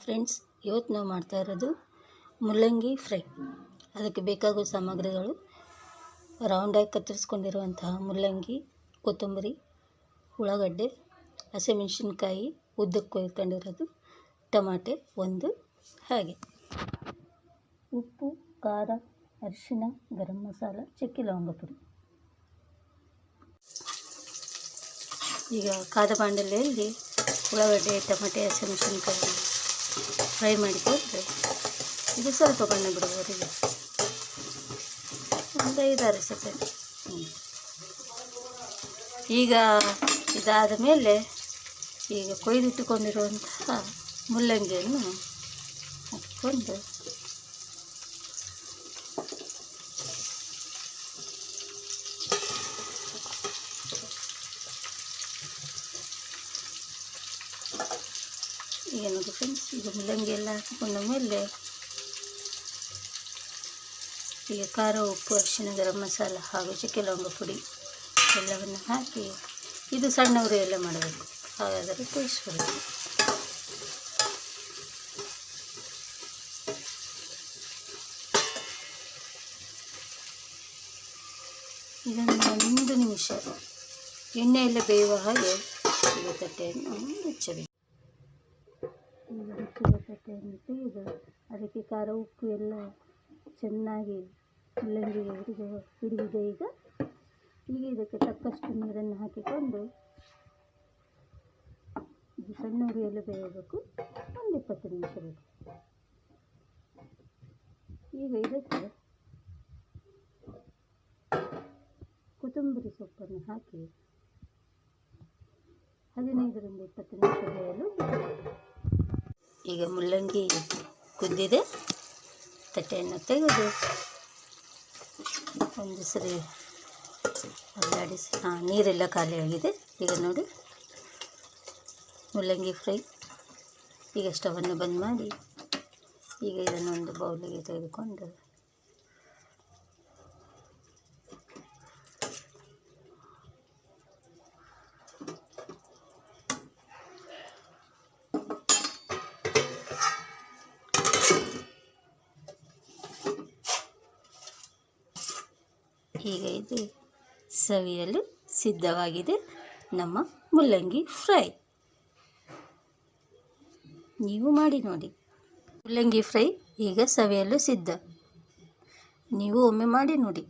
Friends, ಇವತ್ತು ನಾವು ಮಾಡ್ತಾ ಇರೋದು ಮುಲ್ಲಂಗಿ ಫ್ರೈ. ಅದಕ್ಕೆ ಬೇಕಾಗುವ ಸಾಮಗ್ರಿಗಳು: ರೌಂಡಾಗಿ ಕತ್ತರಿಸ್ಕೊಂಡಿರುವಂತಹ ಮುಲ್ಲಂಗಿ, ಕೊತ್ತಂಬರಿ, ಉಳ್ಳಾಗಡ್ಡೆ, ಹಸಿಮೆಣಸಿನ್ಕಾಯಿ ಉದ್ದಕ್ಕೆ ಕೊಯ್ಕೊಂಡಿರೋದು, ಟಮಾಟೆ ಒಂದು, ಹಾಗೆ ಉಪ್ಪು, ಖಾರ, ಅರಿಶಿನ, ಗರಂ ಮಸಾಲ, ಚಕ್ಕೆ ಲವಂಗ ಪುಡಿ. ಈಗ ಕಾದ ಬಾಣಲೆಯಲ್ಲಿ ಉಳ್ಳಾಗಡ್ಡೆ, ಟಮಾಟೆ, ಹಸಿಮೆಣಸಿನ್ಕಾಯಿ ಫ್ರೈ ಮಾಡಿಕೊಂಡ್ರೆ ಇದು ಸ್ವಲ್ಪ ಬಣ್ಣ ಬಿಡುವವರೆಗೆ ಒಂದು 5-6 ಸೆಕೆಂಡ್. ಈಗ ಇದಾದ ಮೇಲೆ ಈಗ ಕೊಯ್ದಿಟ್ಟುಕೊಂಡಿರುವಂತಹ ಮುಲ್ಲಂಗಿಯನ್ನು ಹಾಕಿಕೊಂಡು ಈಗ ನೋಡಿ ಫ್ರೆಂಡ್ಸ್, ಈಗ ಮುಲ್ಲಂಗಿ ಎಲ್ಲ ಹಾಕಿಕೊಂಡ ಮೇಲೆ ಈಗ ಖಾರ, ಉಪ್ಪು, ಅರಿಶಿನ, ಗರಂ ಮಸಾಲ ಹಾಗೂ ಚಕ್ಕೆ ಲವಂಗ ಪುಡಿ ಎಲ್ಲವನ್ನು ಹಾಕಿ ಇದು ಸಣ್ಣ ಉರಿಯಲ್ಲೇ ಮಾಡಬೇಕು, ಹಾಗಾದರೆ ಟೇಸ್ಟ್ ಬರುತ್ತೆ. ಇದನ್ನು 1 ನಿಮಿಷ ಎಣ್ಣೆಯಲ್ಲೇ ಬೇಯುವ ಹಾಗೆ ಈಗ ತಟ್ಟೆಯನ್ನು ಮುಚ್ಚಬೇಕು. ಈಗ ಮುಚ್ಚಿದ ತಟ್ಟೆಯನ್ನು ತೆಗೆದು ಅದಕ್ಕೆ ಖಾರ, ಉಪ್ಪು ಎಲ್ಲ ಚೆನ್ನಾಗಿ ಮುಲ್ಲಂಗಿಗೆ ಹಿಡಿದಿದೆ. ಈಗ ಇದಕ್ಕೆ ತಕ್ಕಷ್ಟು ನೀರನ್ನು ಹಾಕಿಕೊಂಡು ಇದು ಸಣ್ಣ ಉರಿಯಲ್ಲಿ ಬೇಯಬೇಕು, ಒಂದು 20 ನಿಮಿಷ ಬೇಕು. ಈಗ ಇದಕ್ಕೆ ಕೊತ್ತಂಬರಿ ಸೊಪ್ಪನ್ನು ಹಾಕಿ 15ರಿಂದ 20 ನಿಮಿಷ ಬೇಯಲು. ಈಗ ಮುಲ್ಲಂಗಿ ಕುದ್ದಿದೆ, ತಟ್ಟೆಯನ್ನು ತೆಗೆದು ಒಂದು ಸರಿ ಅಲ್ಲಾಡಿಸಿ, ನೀರೆಲ್ಲ ಖಾಲಿಯಾಗಿದೆ. ಈಗ ನೋಡಿ ಮುಲ್ಲಂಗಿ ಫ್ರೈ. ಈಗ ಸ್ಟವನ್ನು ಬಂದ್ ಮಾಡಿ ಈಗ ಇದನ್ನು ಒಂದು ಬೌಲಿಗೆ ತೆಗೆದುಕೊಂಡು ಈಗ ಇದು ಸವಿಯಲು ಸಿದ್ಧವಾಗಿದೆ ನಮ್ಮ ಮುಲ್ಲಂಗಿ ಫ್ರೈ. ನೀವು ಮಾಡಿ ನೋಡಿ. ಮುಲ್ಲಂಗಿ ಫ್ರೈ ಈಗ ಸವಿಯಲು ಸಿದ್ಧ. ನೀವು ಒಮ್ಮೆ ಮಾಡಿ ನೋಡಿ.